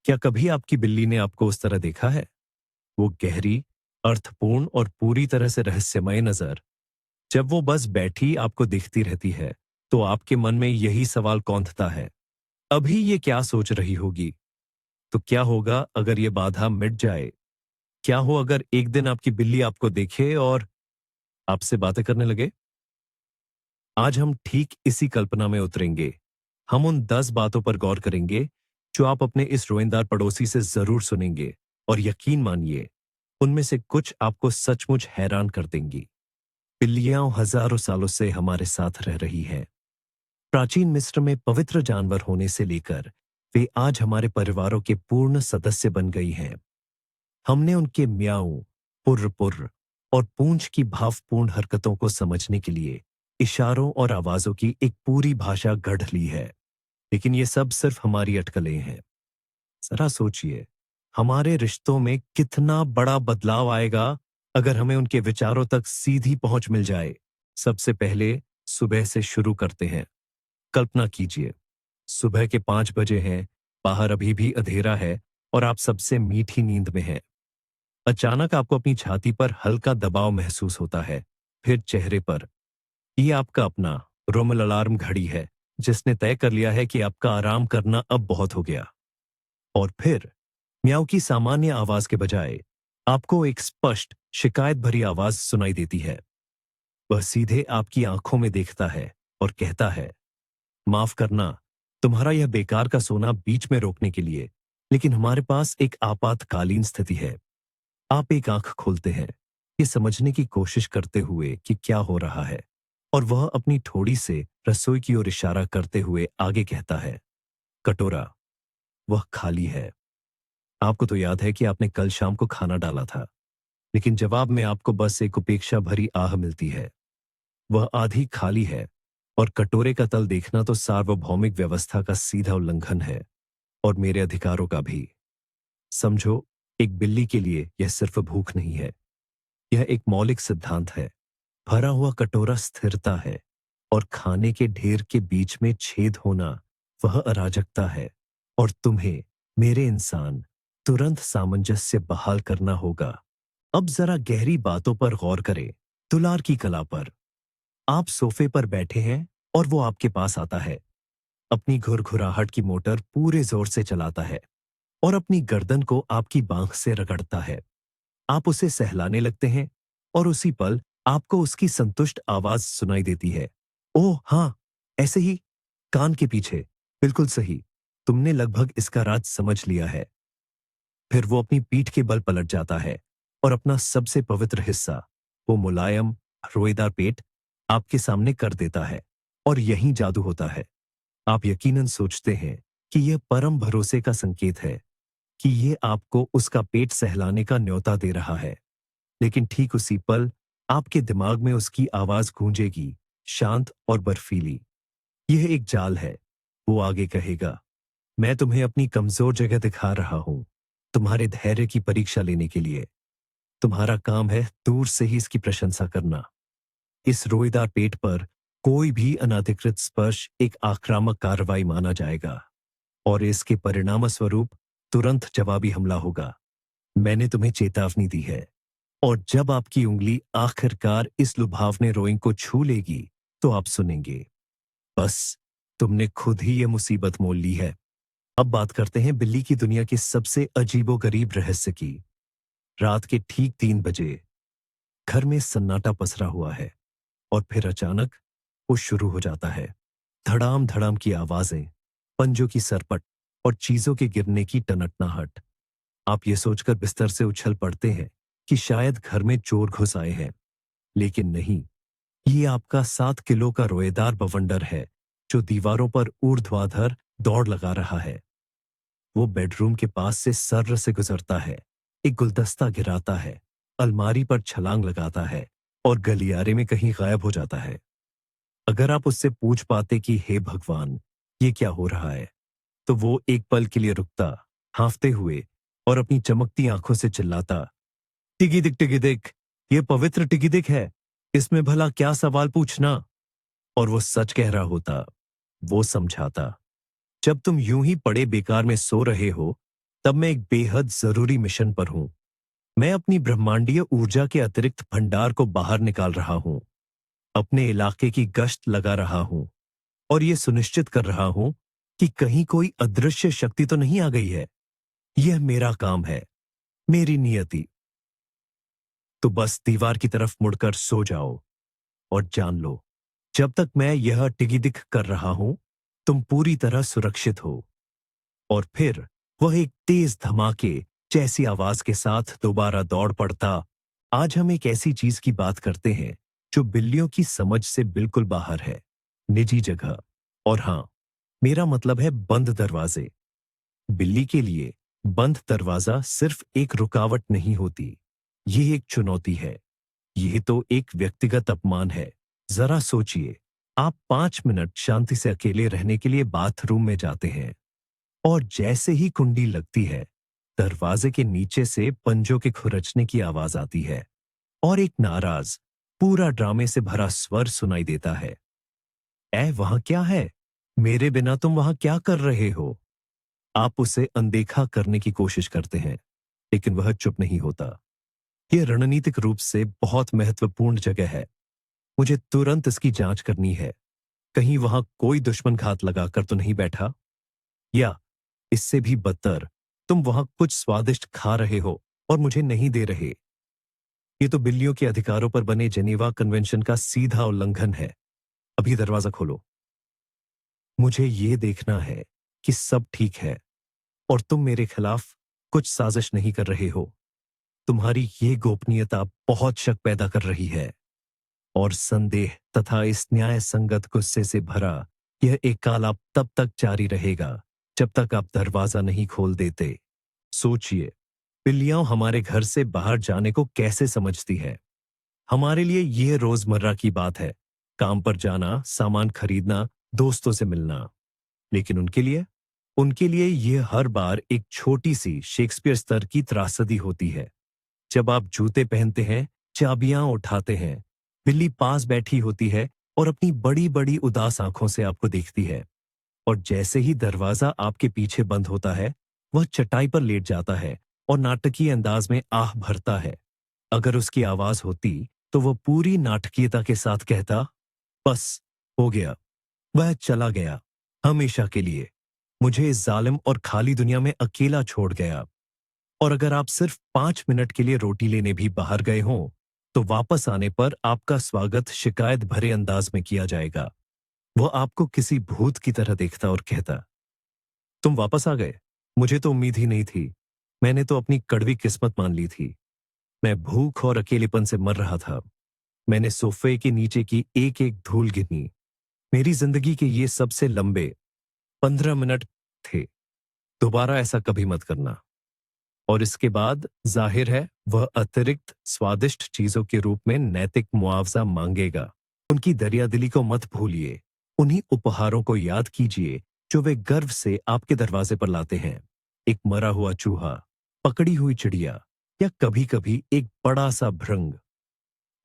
क्या कभी आपकी बिल्ली ने आपको उस तरह देखा है? वो गहरी, अर्थपूर्ण और पूरी तरह से रहस्यमय नजर। जब वो बस बैठी आपको देखती रहती है, तो आपके मन में यही सवाल कौंधता है, अभी ये क्या सोच रही होगी? तो क्या होगा अगर ये बाधा मिट जाए? क्या हो अगर एक दिन आपकी बिल्ली आपको देखे और आपसे बातें करने लगे? आज हम ठीक इसी कल्पना में उतरेंगे। हम उन 10 बातों पर गौर करेंगे जो आप अपने इस रोएंदार पड़ोसी से जरूर सुनेंगे, और यकीन मानिए, उनमें से कुछ आपको सचमुच हैरान कर देंगी। बिल्लियां हजारों सालों से हमारे साथ रह रही हैं। प्राचीन मिस्र में पवित्र जानवर होने से लेकर वे आज हमारे परिवारों के पूर्ण सदस्य बन गई हैं। हमने उनके म्याऊं, पुर्र पुर्र और पूंछ की भावपूर्ण हरकतों को समझने के लिए इशारों और आवाजों की एक पूरी भाषा गढ़ ली है। लेकिन ये सब सिर्फ हमारी अटकलें हैं। जरा सोचिए, हमारे रिश्तों में कितना बड़ा बदलाव आएगा अगर हमें उनके विचारों तक सीधी पहुंच मिल जाए। सबसे पहले सुबह से शुरू करते हैं। कल्पना कीजिए, सुबह के 5 बजे हैं, बाहर अभी भी अंधेरा है और आप सबसे मीठी नींद में हैं। अचानक आपको अपनी छाती पर हल्का दबाव महसूस होता है, फिर चेहरे पर। ये आपका अपना रोमल अलार्म घड़ी है, जिसने तय कर लिया है कि आपका आराम करना अब बहुत हो गया। और फिर म्याऊ की सामान्य आवाज के बजाय आपको एक स्पष्ट शिकायत भरी आवाज सुनाई देती है। वह सीधे आपकी आंखों में देखता है और कहता है, माफ करना, तुम्हारा यह बेकार का सोना बीच में रोकने के लिए, लेकिन हमारे पास एक आपातकालीन स्थिति है। आप एक आंख खोलते हैं, ये समझने की कोशिश करते हुए कि क्या हो रहा है, और वह अपनी ठोड़ी से रसोई की ओर इशारा करते हुए आगे कहता है, कटोरा, वह खाली है। आपको तो याद है कि आपने कल शाम को खाना डाला था, लेकिन जवाब में आपको बस एक उपेक्षा भरी आह मिलती है। वह आधी खाली है, और कटोरे का तल देखना तो सार्वभौमिक व्यवस्था का सीधा उल्लंघन है, और मेरे अधिकारों का भी। समझो, एक बिल्ली के लिए यह सिर्फ भूख नहीं है, यह एक मौलिक सिद्धांत है। भरा हुआ कटोरा स्थिरता है, और खाने के ढेर के बीच में छेद होना वह अराजकता है। और तुम्हें, मेरे इंसान, तुरंत सामंजस्य बहाल करना होगा। अब जरा गहरी बातों पर गौर करें। तुलार की कला पर। आप सोफे पर बैठे हैं और वो आपके पास आता है, अपनी घुरघुराहट की मोटर पूरे जोर से चलाता है और अपनी गर्दन को आपकी बांह से रगड़ता है। आप उसे सहलाने लगते हैं, और उसी पल आपको उसकी संतुष्ट आवाज सुनाई देती है, ओह हाँ, ऐसे ही, कान के पीछे, बिल्कुल सही, तुमने लगभग इसका राज समझ लिया है। फिर वो अपनी पीठ के बल पलट जाता है और अपना सबसे पवित्र हिस्सा, वो मुलायम रोएदार पेट, आपके सामने कर देता है। और यही जादू होता है। आप यकीनन सोचते हैं कि यह परम भरोसे का संकेत है, कि ये आपको उसका पेट सहलाने का न्योता दे रहा है। लेकिन ठीक उसी पल आपके दिमाग में उसकी आवाज गूंजेगी, शांत और बर्फीली, यह एक जाल है। वो आगे कहेगा, मैं तुम्हें अपनी कमजोर जगह दिखा रहा हूं, तुम्हारे धैर्य की परीक्षा लेने के लिए। तुम्हारा काम है दूर से ही इसकी प्रशंसा करना। इस रोएदार पेट पर कोई भी अनाधिकृत स्पर्श एक आक्रामक कार्रवाई माना जाएगा, और इसके परिणाम स्वरूप तुरंत जवाबी हमला होगा। मैंने तुम्हें चेतावनी दी है। और जब आपकी उंगली आखिरकार इस लुभावने रोइंग को छू लेगी, तो आप सुनेंगे, बस, तुमने खुद ही यह मुसीबत मोल ली है। अब बात करते हैं बिल्ली की दुनिया के सबसे अजीबोगरीब रहस्य की। रात के ठीक 3 बजे घर में सन्नाटा पसरा हुआ है, और फिर अचानक वो शुरू हो जाता है। धड़ाम धड़ाम की आवाजें, पंजों की सरपट और चीजों के गिरने की टनटनाहट। आप ये सोचकर बिस्तर से उछल पड़ते हैं कि शायद घर में चोर घुस आए हैं, लेकिन नहीं, ये आपका 7 किलो का रोएदार बवंडर है, जो दीवारों पर ऊर्ध्वाधर दौड़ लगा रहा है। वो बेडरूम के पास से सर्र से गुजरता है, एक गुलदस्ता गिराता है, अलमारी पर छलांग लगाता है, और गलियारे में कहीं गायब हो जाता है। अगर आप उससे पूछ पाते कि हे भगवान, ये क्या हो रहा है, तो वो एक पल के लिए रुकता, हांफते हुए, और अपनी चमकती आंखों से चिल्लाता, टिकी दिक, ये पवित्र टिकी दिक है, इसमें भला क्या सवाल पूछना। और वो सच कह रहा होता। वो समझाता, जब तुम यूं ही पड़े बेकार में सो रहे हो, तब मैं एक बेहद जरूरी मिशन पर हूं। मैं अपनी ब्रह्मांडीय ऊर्जा के अतिरिक्त भंडार को बाहर निकाल रहा हूं, अपने इलाके की गश्त लगा रहा हूं और यह सुनिश्चित कर रहा हूं कि कहीं कोई अदृश्य शक्ति तो नहीं आ गई है। यह मेरा काम है, मेरी नियति। तो बस दीवार की तरफ मुड़कर सो जाओ और जान लो, जब तक मैं यह टिगिदिख कर रहा हूं, तुम पूरी तरह सुरक्षित हो। और फिर वह एक तेज धमाके जैसी आवाज के साथ दोबारा दौड़ पड़ता। आज हम एक ऐसी चीज की बात करते हैं जो बिल्लियों की समझ से बिल्कुल बाहर है, निजी जगह। और हां, मेरा मतलब है बंद दरवाजे। बिल्ली के लिए बंद दरवाजा सिर्फ एक रुकावट नहीं होती, ये एक चुनौती है। यह तो एक व्यक्तिगत अपमान है। जरा सोचिए, आप 5 मिनट शांति से अकेले रहने के लिए बाथरूम में जाते हैं और जैसे ही कुंडी लगती है, दरवाजे के नीचे से पंजों के खुरचने की आवाज आती है और एक नाराज, पूरा ड्रामे से भरा स्वर सुनाई देता है। ऐ वहां क्या है? मेरे बिना तुम वहां क्या कर रहे हो? आप उसे अनदेखा करने की कोशिश करते हैं, लेकिन वह चुप नहीं होता। यह रणनीतिक रूप से बहुत महत्वपूर्ण जगह है। मुझे तुरंत इसकी जांच करनी है। कहीं वहां कोई दुश्मन घात लगाकर तो नहीं बैठा? या इससे भी बदतर, तुम वहां कुछ स्वादिष्ट खा रहे हो और मुझे नहीं दे रहे? ये तो बिल्लियों के अधिकारों पर बने जेनेवा कन्वेंशन का सीधा उल्लंघन है। अभी दरवाजा खोलो। मुझे ये देखना है कि सब ठीक है और तुम मेरे खिलाफ कुछ साजिश नहीं कर रहे हो। तुम्हारी ये गोपनीयता बहुत शक पैदा कर रही है और संदेह तथा इस न्याय संगत गुस्से से भरा यह एकालाप तब तक जारी रहेगा जब तक आप दरवाजा नहीं खोल देते। सोचिए, बिल्लियां हमारे घर से बाहर जाने को कैसे समझती है। हमारे लिए यह रोजमर्रा की बात है, काम पर जाना, सामान खरीदना, दोस्तों से मिलना। लेकिन उनके लिए यह हर बार एक छोटी सी शेक्सपियर स्तर की त्रासदी होती है। जब आप जूते पहनते हैं, चाबियां उठाते हैं, बिल्ली पास बैठी होती है और अपनी बड़ी बड़ी उदास आंखों से आपको देखती है। और जैसे ही दरवाजा आपके पीछे बंद होता है, वह चटाई पर लेट जाता है और नाटकीय अंदाज में आह भरता है। अगर उसकी आवाज होती तो वह पूरी नाटकीयता के साथ कहता, बस हो गया। वह चला गया, हमेशा के लिए। मुझे इस जालिम और खाली दुनिया में अकेला छोड़ गया। और अगर आप सिर्फ 5 मिनट के लिए रोटी लेने भी बाहर गए हों, तो वापस आने पर आपका स्वागत शिकायत भरे अंदाज में किया जाएगा। वह आपको किसी भूत की तरह देखता और कहता, तुम वापस आ गए? मुझे तो उम्मीद ही नहीं थी। मैंने तो अपनी कड़वी किस्मत मान ली थी। मैं भूख और अकेलेपन से मर रहा था। मैंने सोफे के नीचे की एक एक धूल गिनी। मेरी जिंदगी के ये सबसे लंबे 15 मिनट थे। दोबारा ऐसा कभी मत करना। और इसके बाद जाहिर है वह अतिरिक्त स्वादिष्ट चीजों के रूप में नैतिक मुआवजा मांगेगा। उनकी दरियादिली को मत भूलिए। उन्हीं उपहारों को याद कीजिए जो वे गर्व से आपके दरवाजे पर लाते हैं। एक मरा हुआ चूहा, पकड़ी हुई चिड़िया या कभी कभी एक बड़ा सा भृंग।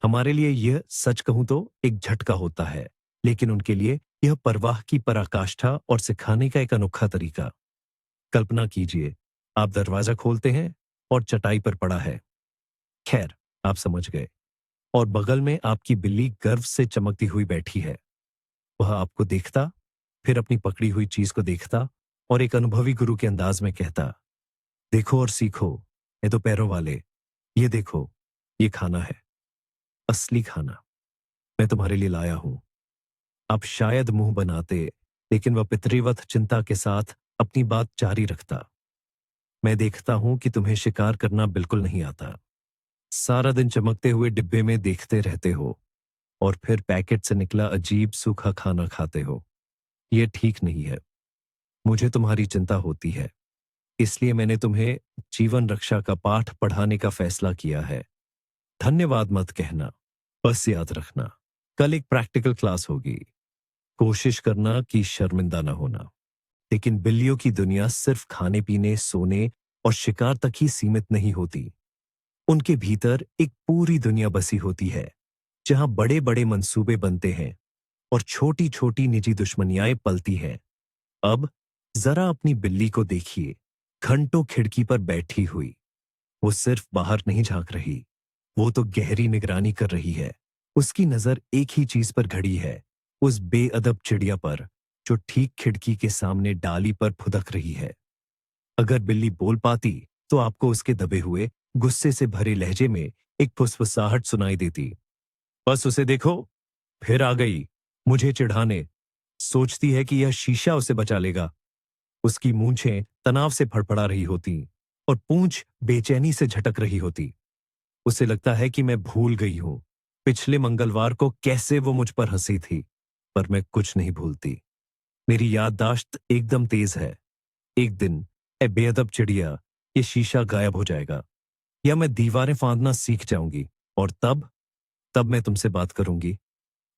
हमारे लिए यह, सच कहूं तो, एक झटका होता है, लेकिन उनके लिए यह परवाह की पराकाष्ठा और सिखाने का एक अनोखा तरीका। कल्पना कीजिए, आप दरवाजा खोलते हैं और चटाई पर पड़ा है। खैर, आप समझ गए। और बगल में आपकी बिल्ली गर्व से चमकती हुई बैठी है। वह आपको देखता, फिर अपनी पकड़ी हुई चीज को देखता और एक अनुभवी गुरु के अंदाज में कहता, देखो और सीखो, ये तो पैरों वाले। ये देखो, ये खाना है, असली खाना। मैं तुम्हारे लिए लाया हूं। आप शायद मुंह बनाते, लेकिन वह पितृवत चिंता के साथ अपनी बात जारी रखता। मैं देखता हूं कि तुम्हें शिकार करना बिल्कुल नहीं आता। सारा दिन चमकते हुए डिब्बे में देखते रहते हो और फिर पैकेट से निकला अजीब सूखा खाना खाते हो। यह ठीक नहीं है। मुझे तुम्हारी चिंता होती है, इसलिए मैंने तुम्हें जीवन रक्षा का पाठ पढ़ाने का फैसला किया है। धन्यवाद मत कहना, बस याद रखना, कल एक प्रैक्टिकल क्लास होगी। कोशिश करना कि शर्मिंदा ना होना। लेकिन बिल्लियों की दुनिया सिर्फ खाने पीने, सोने और शिकार तक ही सीमित नहीं होती। उनके भीतर एक पूरी दुनिया बसी होती है, जहां बड़े बड़े मंसूबे बनते हैं और छोटी छोटी निजी दुश्मनियां पलती हैं। अब जरा अपनी बिल्ली को देखिए। घंटों खिड़की पर बैठी हुई। वो सिर्फ बाहर नहीं झांक रही, वो तो गहरी निगरानी कर रही है। उसकी नजर एक ही चीज पर घड़ी है, उस बेअदब चिड़िया पर जो ठीक खिड़की के सामने डाली पर फुदक रही है। अगर बिल्ली बोल पाती तो आपको उसके दबे हुए गुस्से से भरे लहजे में एक फुसफुसाहट सुनाई देती। बस उसे देखो, फिर आ गई मुझे चिढ़ाने। सोचती है कि यह शीशा उसे बचा लेगा। उसकी मूंछें तनाव से फड़फड़ा रही होती और पूंछ बेचैनी से झटक रही होती। उसे लगता है कि मैं भूल गई हूं पिछले मंगलवार को कैसे वो मुझ पर हंसी थी, पर मैं कुछ नहीं भूलती। मेरी याददाश्त एकदम तेज है। एक दिन, ए बेअदब चिड़िया, ये शीशा गायब हो जाएगा या मैं दीवारें फांदना सीख जाऊंगी, और तब तब मैं तुमसे बात करूंगी।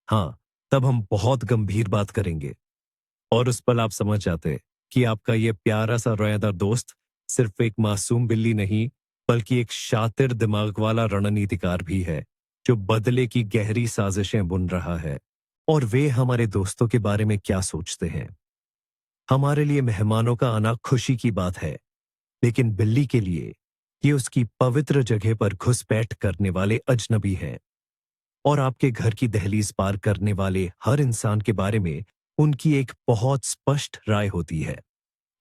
हाँ, तब हम बहुत गंभीर बात करेंगे। और उस पल आप समझ जाते कि आपका ये प्यारा सा रोयादार दोस्त सिर्फ एक मासूम बिल्ली नहीं, बल्कि एक शातिर दिमाग वाला रणनीतिकार भी है, जो बदले की गहरी साजिशें बुन रहा है। और वे हमारे दोस्तों के बारे में क्या सोचते हैं? हमारे लिए मेहमानों का आना खुशी की बात है, लेकिन बिल्ली के लिए ये उसकी पवित्र जगह पर घुसपैठ करने वाले अजनबी हैं। और आपके घर की दहलीज पार करने वाले हर इंसान के बारे में उनकी एक बहुत स्पष्ट राय होती है।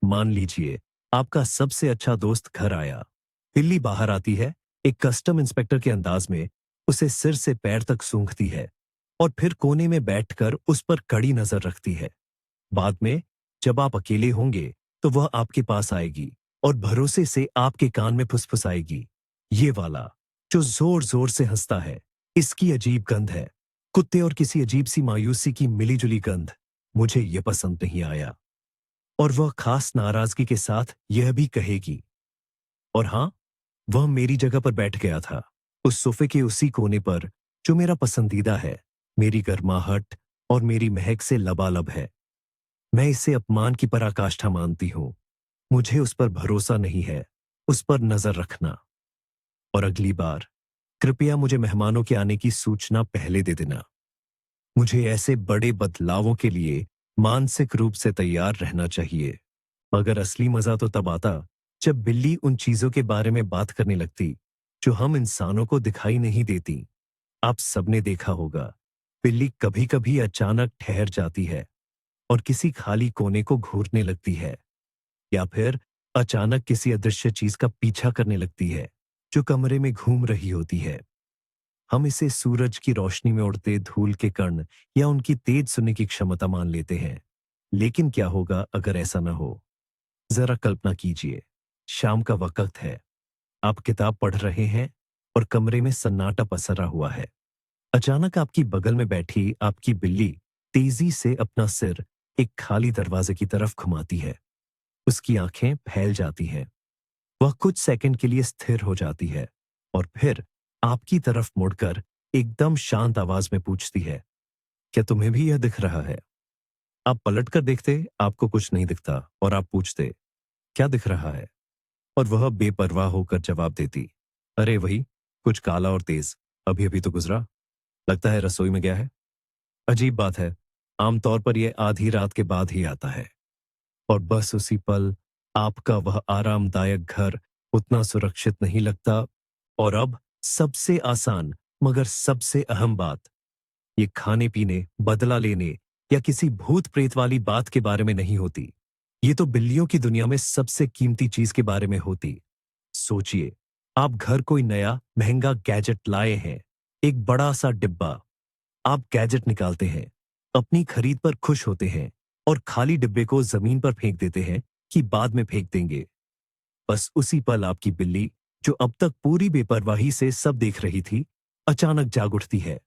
मान लीजिए, आपका सबसे अच्छा दोस्त घर आया। बिल्ली बाहर आती है, एक कस्टम इंस्पेक्टर के अंदाज में उसे सिर से पैर तक सूंघती है और फिर कोने में बैठकर उस पर कड़ी नजर रखती है। बाद में, जब आप अकेले होंगे, तो वह आपके पास आएगी और भरोसे से आपके कान में फुसफुसाएगी, ये वाला जो जोर जोर से हंसता है, इसकी अजीब गंध है। कुत्ते और किसी अजीब सी मायूसी की मिलीजुली गंध। मुझे यह पसंद नहीं आया। और वह खास नाराजगी के साथ यह भी कहेगी। और हां, वह मेरी जगह पर बैठ गया था, उस सोफे के उसी कोने पर जो मेरा पसंदीदा है, मेरी गर्माहट और मेरी महक से लबालब है। मैं इसे अपमान की पराकाष्ठा मानती हूं। मुझे उस पर भरोसा नहीं है। उस पर नजर रखना। और अगली बार कृपया मुझे मेहमानों के आने की सूचना पहले दे देना। मुझे ऐसे बड़े बदलावों के लिए मानसिक रूप से तैयार रहना चाहिए। मगर असली मजा तो तब आता जब बिल्ली उन चीजों के बारे में बात करने लगती जो हम इंसानों को दिखाई नहीं देती। आप सबने देखा होगा, बिल्ली कभी कभी अचानक ठहर जाती है और किसी खाली कोने को घूरने लगती है, या फिर अचानक किसी अदृश्य चीज का पीछा करने लगती है जो कमरे में घूम रही होती है। हम इसे सूरज की रोशनी में उड़ते धूल के कण या उनकी तेज सुनने की क्षमता मान लेते हैं। लेकिन क्या होगा अगर ऐसा ना हो? जरा कल्पना कीजिए, शाम का वक्त है, आप किताब पढ़ रहे हैं और कमरे में सन्नाटा पसरा हुआ है। अचानक आपकी बगल में बैठी आपकी बिल्ली तेजी से अपना सिर एक खाली दरवाजे की तरफ घुमाती है। उसकी आंखें फैल जाती हैं। वह कुछ सेकंड के लिए स्थिर हो जाती है और फिर आपकी तरफ मुड़कर एकदम शांत आवाज में पूछती है, क्या तुम्हें भी यह दिख रहा है? आप पलट कर देखते, आपको कुछ नहीं दिखता और आप पूछते, क्या दिख रहा है? और वह बेपरवाह होकर जवाब देती, अरे वही, कुछ काला और तेज, अभी अभी तो गुजरा, लगता है रसोई में गया है। अजीब बात है, आमतौर पर यह आधी रात के बाद ही आता है। और बस उसी पल आपका वह आरामदायक घर उतना सुरक्षित नहीं लगता। और अब सबसे आसान मगर सबसे अहम बात, ये खाने पीने, बदला लेने या किसी भूत प्रेत वाली बात के बारे में नहीं होती। ये तो बिल्लियों की दुनिया में सबसे कीमती चीज के बारे में होती। सोचिए, आप घर कोई नया महंगा गैजेट लाए हैं, एक बड़ा सा डिब्बा। आप गैजेट निकालते हैं, अपनी खरीद पर खुश होते हैं और खाली डिब्बे को जमीन पर फेंक देते हैं कि बाद में फेंक देंगे। बस उसी पल आपकी बिल्ली, जो अब तक पूरी बेपरवाही से सब देख रही थी, अचानक जाग उठती है।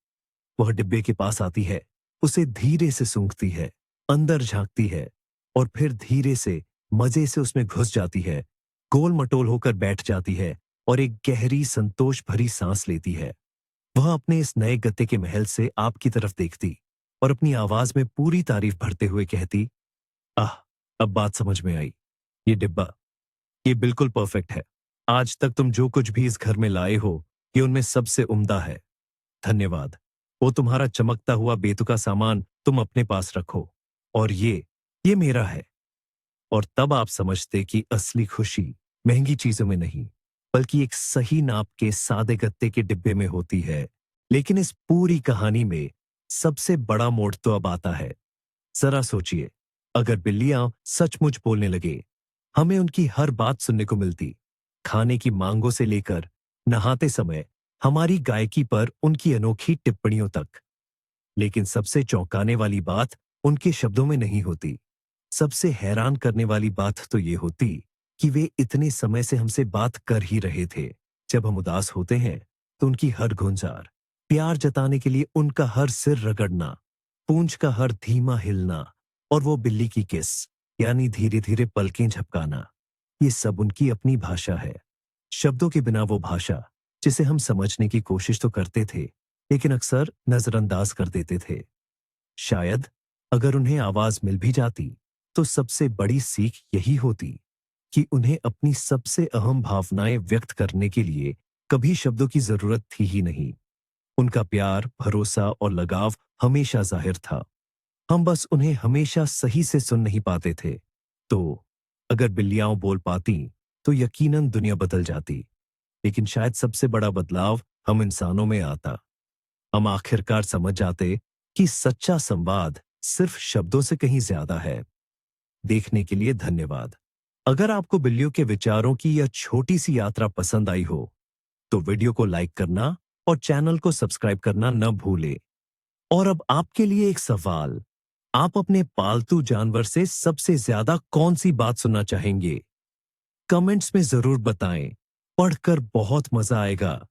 वह डिब्बे के पास आती है, उसे धीरे से सूंघती है, अंदर झांकती है और फिर धीरे से मजे से उसमें घुस जाती है, गोल मटोल होकर बैठ जाती है और एक गहरी संतोष भरी सांस लेती है। वह अपने इस नए गत्ते के महल से आपकी तरफ देखती और अपनी आवाज में पूरी तारीफ भरते हुए कहती, आह, अब बात समझ में आई। ये डिब्बा, ये बिल्कुल परफेक्ट है। आज तक तुम जो कुछ भी इस घर में लाए हो, ये उनमें सबसे उम्दा है। धन्यवाद। वो तुम्हारा चमकता हुआ बेतुका सामान तुम अपने पास रखो, और ये मेरा है। और तब आप समझते कि असली खुशी महंगी चीजों में नहीं, बल्कि एक सही नाप के सादे गत्ते के डिब्बे में होती है। लेकिन इस पूरी कहानी में सबसे बड़ा मोड़ तो अब आता है। जरा सोचिए, अगर बिल्लियां सचमुच बोलने लगे, हमें उनकी हर बात सुनने को मिलती, खाने की मांगों से लेकर नहाते समय हमारी गायकी पर उनकी अनोखी टिप्पणियों तक। लेकिन सबसे चौंकाने वाली बात उनके शब्दों में नहीं होती। सबसे हैरान करने वाली बात तो ये होती कि वे इतने समय से हमसे बात कर ही रहे थे। जब हम उदास होते हैं तो उनकी हर गुंजार, प्यार जताने के लिए उनका हर सिर रगड़ना, पूंछ का हर धीमा हिलना और वो बिल्ली की किस, यानी धीरे धीरे पलकें झपकाना, ये सब उनकी अपनी भाषा है। शब्दों के बिना वो भाषा जिसे हम समझने की कोशिश तो करते थे, लेकिन अक्सर नजरअंदाज कर देते थे। शायद अगर उन्हें आवाज मिल भी जाती तो सबसे बड़ी सीख यही होती कि उन्हें अपनी सबसे अहम भावनाएं व्यक्त करने के लिए कभी शब्दों की जरूरत थी ही नहीं। उनका प्यार, भरोसा और लगाव हमेशा जाहिर था। हम बस उन्हें हमेशा सही से सुन नहीं पाते थे। तो अगर बिल्लियां बोल पाती तो यकीनन दुनिया बदल जाती। लेकिन शायद सबसे बड़ा बदलाव हम इंसानों में आता। हम आखिरकार समझ जाते कि सच्चा संवाद सिर्फ शब्दों से कहीं ज्यादा है। देखने के लिए धन्यवाद। अगर आपको बिल्लियों के विचारों की यह छोटी सी यात्रा पसंद आई हो, तो वीडियो को लाइक करना और चैनल को सब्सक्राइब करना न भूलें। और अब आपके लिए एक सवाल, आप अपने पालतू जानवर से सबसे ज्यादा कौन सी बात सुनना चाहेंगे? कमेंट्स में जरूर बताएं, पढ़कर बहुत मजा आएगा।